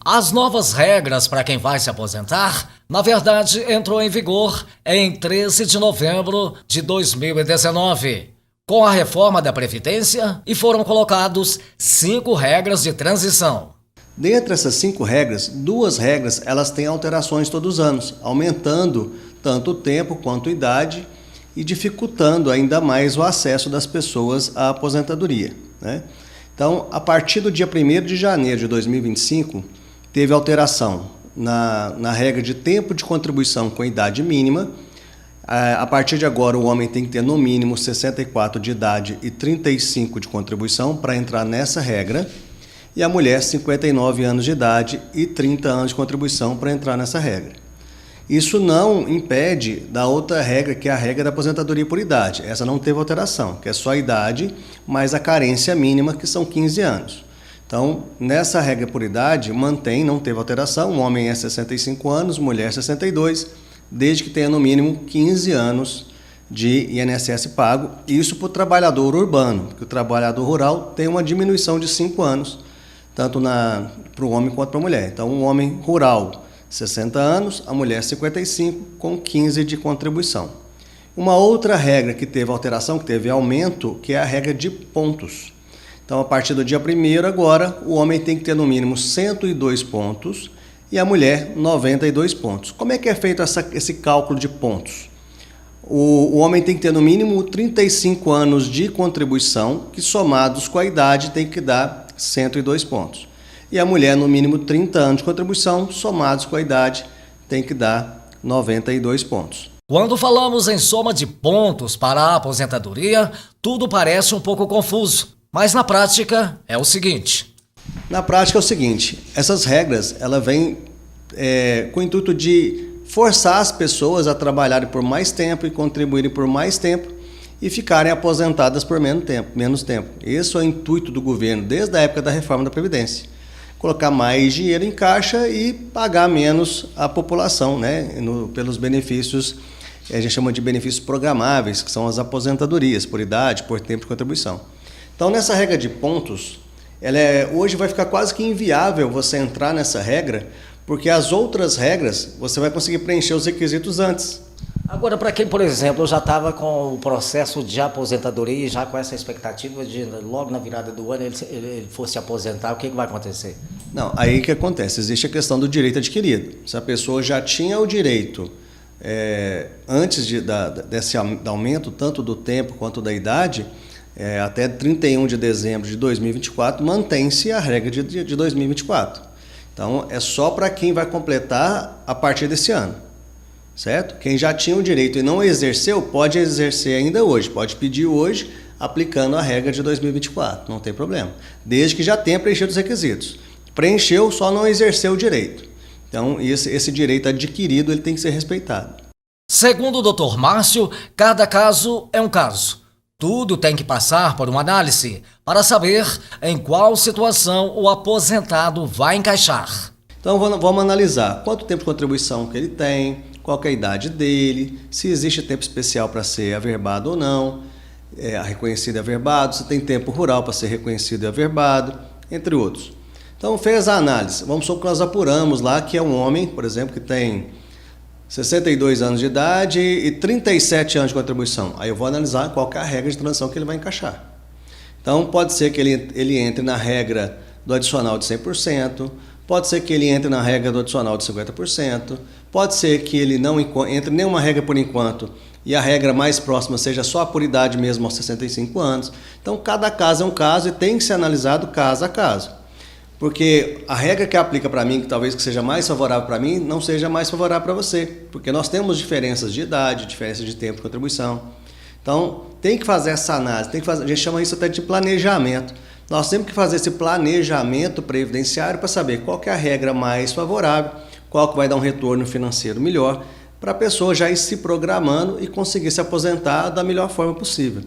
As novas regras para quem vai se aposentar, na verdade, entrou em vigor em 13 de novembro de 2019, com a reforma da Previdência, e foram colocados 5 regras de transição. Dentre essas 5 regras, 2 regras elas têm alterações todos os anos, aumentando tanto o tempo quanto a idade e dificultando ainda mais o acesso das pessoas à aposentadoria, né? Então, a partir do dia 1º de janeiro de 2025, teve alteração na regra de tempo de contribuição com idade mínima. A partir de agora, o homem tem que ter no mínimo 64 de idade e 35 de contribuição para entrar nessa regra, e a mulher 59 anos de idade e 30 anos de contribuição para entrar nessa regra. Isso não impede da outra regra, que é a regra da aposentadoria por idade. Essa não teve alteração, que é só a idade mais a carência mínima, que são 15 anos. Então, nessa regra por idade, mantém, não teve alteração, o homem é 65 anos, mulher 62, desde que tenha no mínimo 15 anos de INSS pago, isso para o trabalhador urbano, porque o trabalhador rural tem uma diminuição de 5 anos, tanto para o homem quanto para a mulher. Então, o homem rural, 60 anos, a mulher 55, com 15 de contribuição. Uma outra regra que teve alteração, que teve aumento, que é a regra de pontos. Então, a partir do dia 1º agora, o homem tem que ter no mínimo 102 pontos e a mulher 92 pontos. Como é que é feito esse cálculo de pontos? O homem tem que ter no mínimo 35 anos de contribuição, que somados com a idade tem que dar 102 pontos. E a mulher no mínimo 30 anos de contribuição, somados com a idade, tem que dar 92 pontos. Quando falamos em soma de pontos para a aposentadoria, tudo parece um pouco confuso. Mas na prática é o seguinte. Na prática é o seguinte, essas regras ela vêm com o intuito de forçar as pessoas a trabalharem por mais tempo e contribuírem por mais tempo e ficarem aposentadas por menos tempo. Esse é o intuito do governo desde a época da reforma da Previdência. Colocar mais dinheiro em caixa e pagar menos a população, né? Pelos benefícios, a gente chama de benefícios programáveis, que são as aposentadorias por idade, por tempo de contribuição. Então, nessa regra de pontos, hoje vai ficar quase que inviável você entrar nessa regra, porque as outras regras você vai conseguir preencher os requisitos antes. Agora, para quem, por exemplo, já estava com o processo de aposentadoria e já com essa expectativa de logo na virada do ano ele fosse aposentar, o que vai acontecer? Não, aí o que acontece? Existe a questão do direito adquirido. Se a pessoa já tinha o direito antes desse aumento, tanto do tempo quanto da idade, até 31 de dezembro de 2024, mantém-se a regra de 2024. Então, é só para quem vai completar a partir desse ano, certo? Quem já tinha o direito e não exerceu, pode exercer ainda hoje, pode pedir hoje, aplicando a regra de 2024, não tem problema, desde que já tenha preenchido os requisitos. Preencheu, só não exerceu o direito. Então, esse direito adquirido ele tem que ser respeitado. Segundo o Dr. Márcio, cada caso é um caso. Tudo tem que passar por uma análise para saber em qual situação o aposentado vai encaixar. Então vamos analisar quanto tempo de contribuição que ele tem, qual que é a idade dele, se existe tempo especial para ser averbado ou não, reconhecido e averbado, se tem tempo rural para ser reconhecido e averbado, entre outros. Então fez a análise, vamos supor que nós apuramos lá que é um homem, por exemplo, que tem 62 anos de idade e 37 anos de contribuição. Aí eu vou analisar qual que é a regra de transição que ele vai encaixar. Então, pode ser que ele entre na regra do adicional de 100%, pode ser que ele entre na regra do adicional de 50%, pode ser que ele não entre em nenhuma regra por enquanto e a regra mais próxima seja só a por idade mesmo aos 65 anos. Então, cada caso é um caso e tem que ser analisado caso a caso. Porque a regra que aplica para mim, que talvez que seja mais favorável para mim, não seja mais favorável para você. Porque nós temos diferenças de idade, diferenças de tempo de contribuição. Então, tem que fazer essa análise, a gente chama isso até de planejamento. Nós temos que fazer esse planejamento previdenciário para saber qual que é a regra mais favorável, qual que vai dar um retorno financeiro melhor, para a pessoa já ir se programando e conseguir se aposentar da melhor forma possível.